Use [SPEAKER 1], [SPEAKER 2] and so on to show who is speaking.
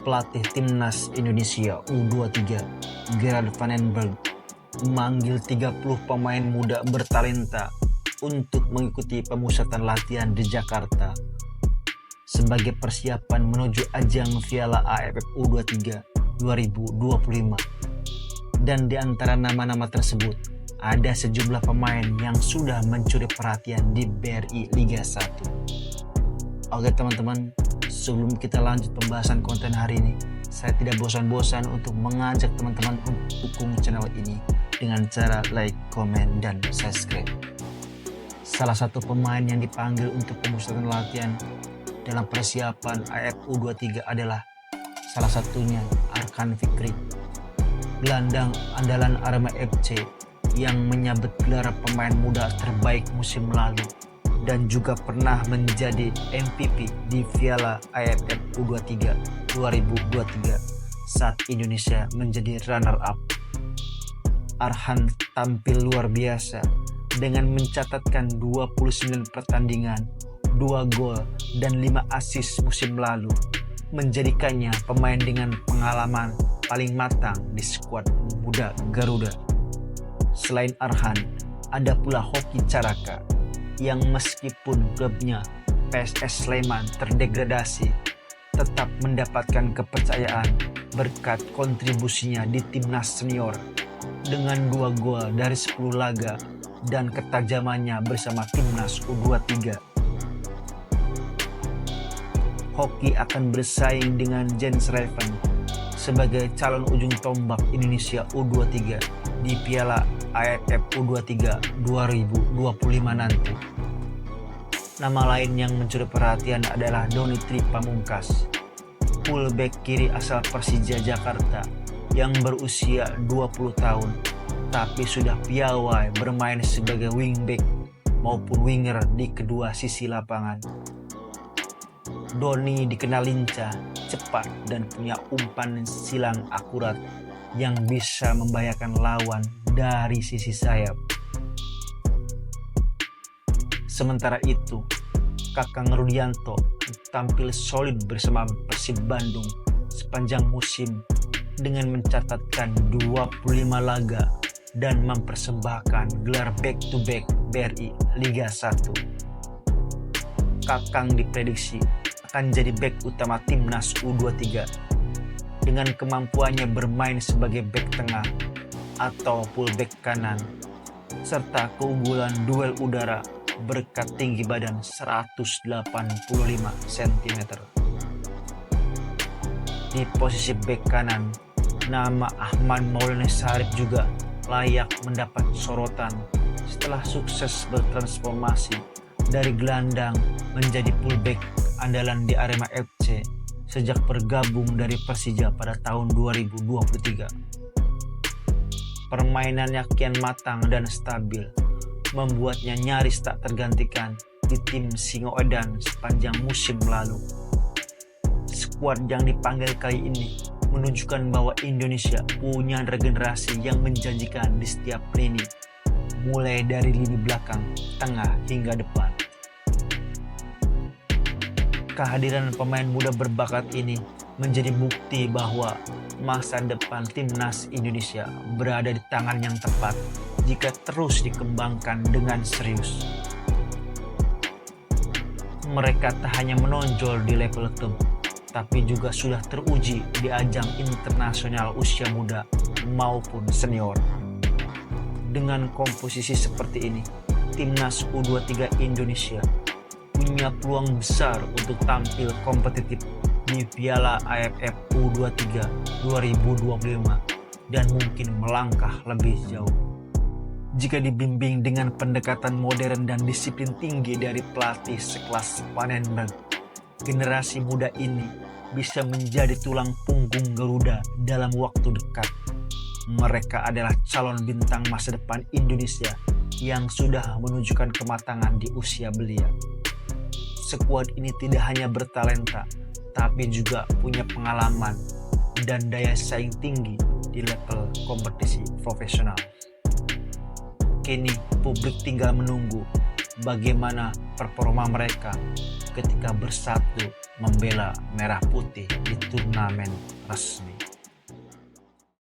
[SPEAKER 1] Pelatih Timnas Indonesia U23 Gerard van den Berg memanggil 30 pemain muda bertalenta untuk mengikuti pemusatan latihan di Jakarta sebagai persiapan menuju ajang Piala AFF U23 2025. Dan di antara nama-nama tersebut ada sejumlah pemain yang sudah mencuri perhatian di BRI Liga 1. Oke teman-teman, sebelum kita lanjut pembahasan konten hari ini, saya tidak bosan-bosan untuk mengajak teman-teman untuk dukung channel ini dengan cara like, komen, dan subscribe. Salah satu pemain yang dipanggil untuk pemusatan latihan dalam persiapan AFF U23 adalah salah satunya Arkan Fikri, gelandang andalan Arema FC yang menyabet gelar pemain muda terbaik musim lalu dan juga pernah menjadi MVP di Piala AFF U23 2023 saat Indonesia menjadi runner-up. Arhan tampil luar biasa dengan mencatatkan 29 pertandingan, 2 gol, dan 5 assist musim lalu, menjadikannya pemain dengan pengalaman paling matang di skuad muda Garuda. Selain Arhan, ada pula Hoki Caraka yang meskipun klubnya PSS Sleman terdegradasi, tetap mendapatkan kepercayaan berkat kontribusinya di timnas senior dengan 2 gol dari 10 laga dan ketajamannya bersama timnas U23. Hoki akan bersaing dengan Jens Raven sebagai calon ujung tombak Indonesia U23 di Piala AFF U23 2025 nanti. Nama lain yang mencuri perhatian adalah Donitri Pamungkas, fullback kiri asal Persija Jakarta yang berusia 20 tahun tapi sudah piawai bermain sebagai wingback maupun winger di kedua sisi lapangan. Doni dikenal lincah, cepat, dan punya umpan silang akurat yang bisa membahayakan lawan dari sisi sayap. Sementara itu, Kakang Rudianto tampil solid bersama Persib Bandung sepanjang musim dengan mencatatkan 25 laga dan mempersembahkan gelar back-to-back BRI Liga 1. Kakang diprediksi akan jadi back utama timnas U23 dengan kemampuannya bermain sebagai back tengah atau fullback kanan serta keunggulan duel udara berkat tinggi badan 185 cm. Di posisi back kanan, nama Ahmad Maulana Sarip juga layak mendapat sorotan setelah sukses bertransformasi dari gelandang menjadi fullback andalan di Arema FC sejak bergabung dari Persija pada tahun 2023. Permainannya kian matang dan stabil, membuatnya nyaris tak tergantikan di tim Singoedan sepanjang musim lalu. Skuad yang dipanggil kali ini menunjukkan bahwa Indonesia punya regenerasi yang menjanjikan di setiap lini, mulai dari lini belakang, tengah, hingga depan. Kehadiran pemain muda berbakat ini menjadi bukti bahwa masa depan timnas Indonesia berada di tangan yang tepat jika terus dikembangkan dengan serius. Mereka tak hanya menonjol di level klub, tapi juga sudah teruji di ajang internasional usia muda maupun senior. Dengan komposisi seperti ini, timnas U23 Indonesia punya peluang besar untuk tampil kompetitif di Piala AFF U23 2025 dan mungkin melangkah lebih jauh. Jika dibimbing dengan pendekatan modern dan disiplin tinggi dari pelatih sekelas Van den Berg, generasi muda ini bisa menjadi tulang punggung Garuda dalam waktu dekat. Mereka adalah calon bintang masa depan Indonesia yang sudah menunjukkan kematangan di usia belia. Skuad ini tidak hanya bertalenta, tapi juga punya pengalaman dan daya saing tinggi di level kompetisi profesional. Kini publik tinggal menunggu bagaimana performa mereka ketika bersatu membela merah putih di turnamen resmi.